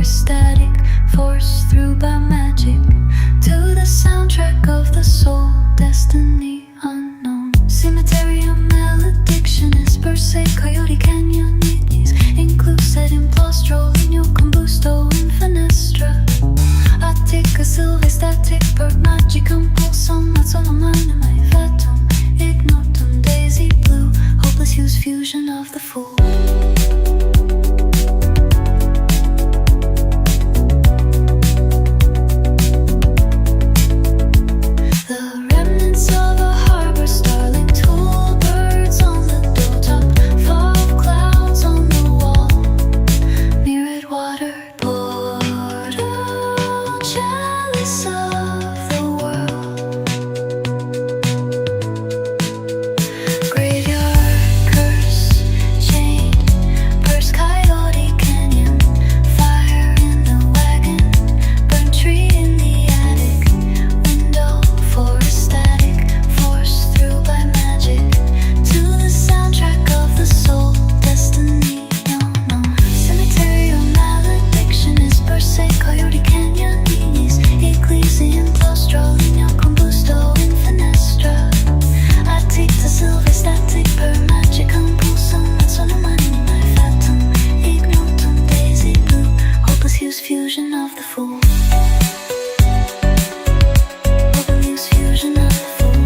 static, forced through by magic, to the soundtrack of the soul, destiny unknown. Cemetery of maledictionist, per se, coyote canyon nitties, inclused implostro, ligno combusto in fenestra. Attica silve static, per magicum pulsum, mazzonum anime vetum, ignotum daisy blue, hopeless hues fusion of the fool. Fusion of the fool. Open fusion of the fool.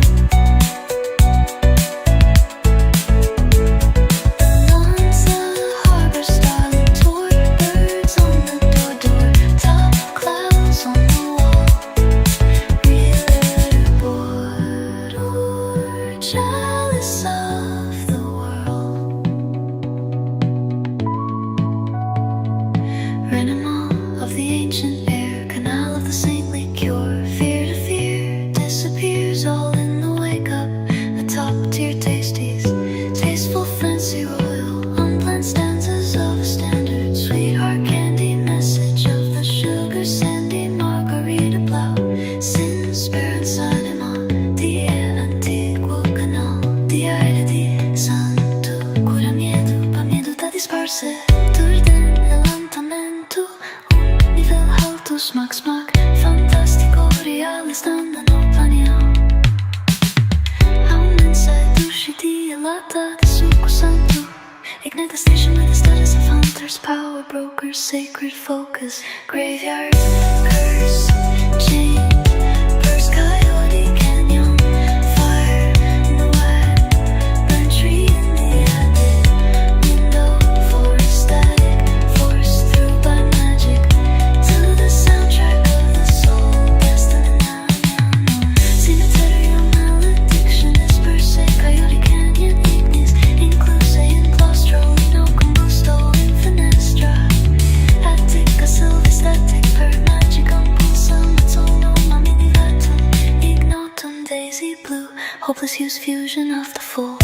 Alonza harbor, starlit tour, birds on the door, top clouds on the wall. Real bored or jealous of the world. Renema of the ancient air, canal of the saintly cure. Fear to fear disappears all in the wake up. The top tier tasties, tasteful fancy royal, unplanned stanzas of a standard sweetheart candy message of the sugar sandy margarita blau. Sin speranza anima, die antiguo canal, di aire di santo, cura miedo, pa miedo da disparse. Turden elantamento, smak, smak, fantastico, reale, standano planiamo. A un'inside duši dielata de suco santo. Ignite the station with the status of hunters, power brokers, sacred focus. Graveyard, curse, chain, first coyote canyon, fire in the wide, burnt tree in the attic, window for static, forced through by magic, to the soundtrack of the soul, destiny now. Cemetery of maledictionist, per se, coyote canyon ignis, incluse in claustro, no combusto in fenestra. Attica silve static, per magicum pulsum, mazzonum mamini vetum, ignotum daisy blue, hopeless hues fusion of the fool.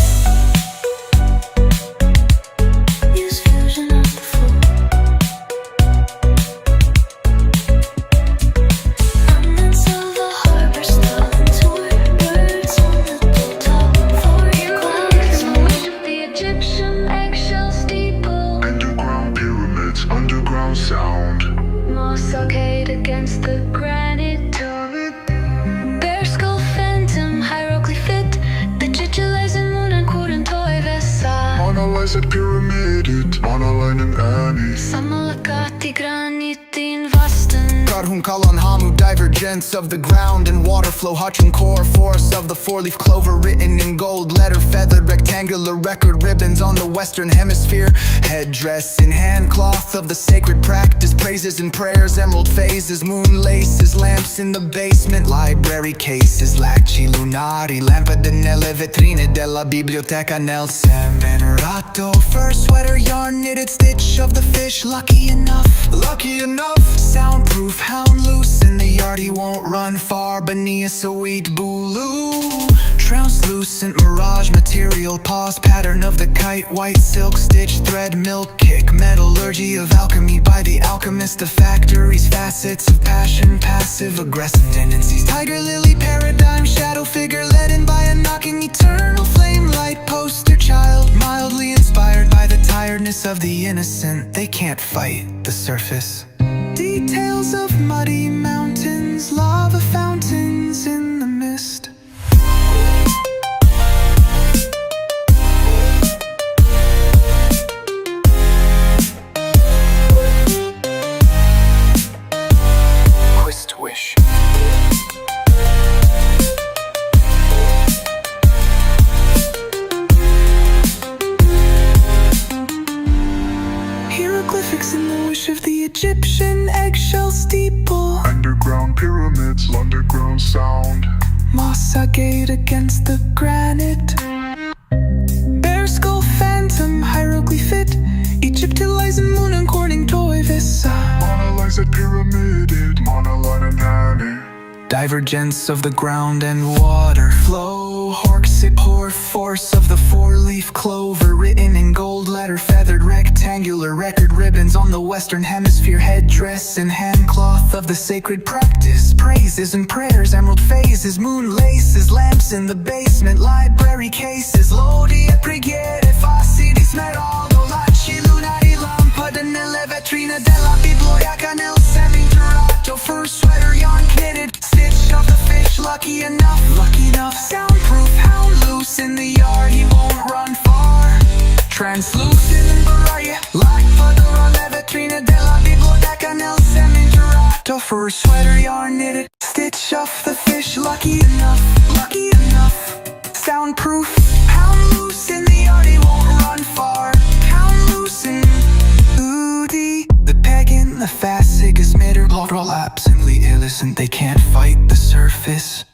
Hues fusion of the fool. Sound. Moss arcade against the granite turret. Bear skull phantom, hieroglyph fit. Digitalizing moon and couldn't toy vessa. Monolized pyramidit, monolainen ääni. Sammalakati granitin vasten. Karhun kalan hamu, divergence of the ground and water flow. Hachun core force of the four-leaf clover, written in gold letter, feathered rectangular record ribbons on the western hemisphere. Headdress in hand cloth of the sacred practice, praises and prayers, emerald phases, moon laces, lamps in the basement, library cases, lacci lunari, lampada nelle vetrine della biblioteca nel seminerato. First sweater yarn knitted stitch of the fish, lucky enough, soundproof hound loose in the yard, he won't run far beneath sweet bulu. Translucent mirage material, pause pattern of the kite, white silk stitch thread, milk kick, metallurgy of alchemy by the alchemist, the factories, facets of passion, passive aggressive tendencies, tiger lily paradigm, shadow figure led in by a knocking eternal flame light, poster child, mildly inspired by the tiredness of the innocent. They can't fight the surface. Details of muddy mountains, lava fountains in the mist. Stinson-Wish. Hieroglyphics in the wish of the Egyptian eggshell steeple. Underground pyramids, underground sound. Moss agate against the granite. Bear skull phantom hieroglyphit. Egyptilize and moon and corning toy visa. Monolized pyramided, monoline and annie. Divergence of the ground and water flow. Horksip hor force of the four-leaf clover. Written in gold letter, feathered rectangular record ribbons on the western hemisphere. Headdress and handcloth of the sacred practice. Praises and prayers, emerald phases, moon laces. Lamps in the basement, library cases. Lodi e preghiere, fasci di smeraldo. Lacci lunari, lampada nelle vetrine della biblioteca nel seminterrato. Fur sweater, yarn knitted, stitch of the fish. Lucky enough, soundproof. Hound loose in the yard, he won't run far. Translucent and variety, lampada nelle vetrine della biblioteca nel seminterrato. Fur sweater, yarn knitted, stitch of the fish. Lucky enough, soundproof. Hound loose in the yard, he won't run far. Hound loose in Udi. The pagan, the fascist, mitter, roll absently illicent. They can't fight the surface.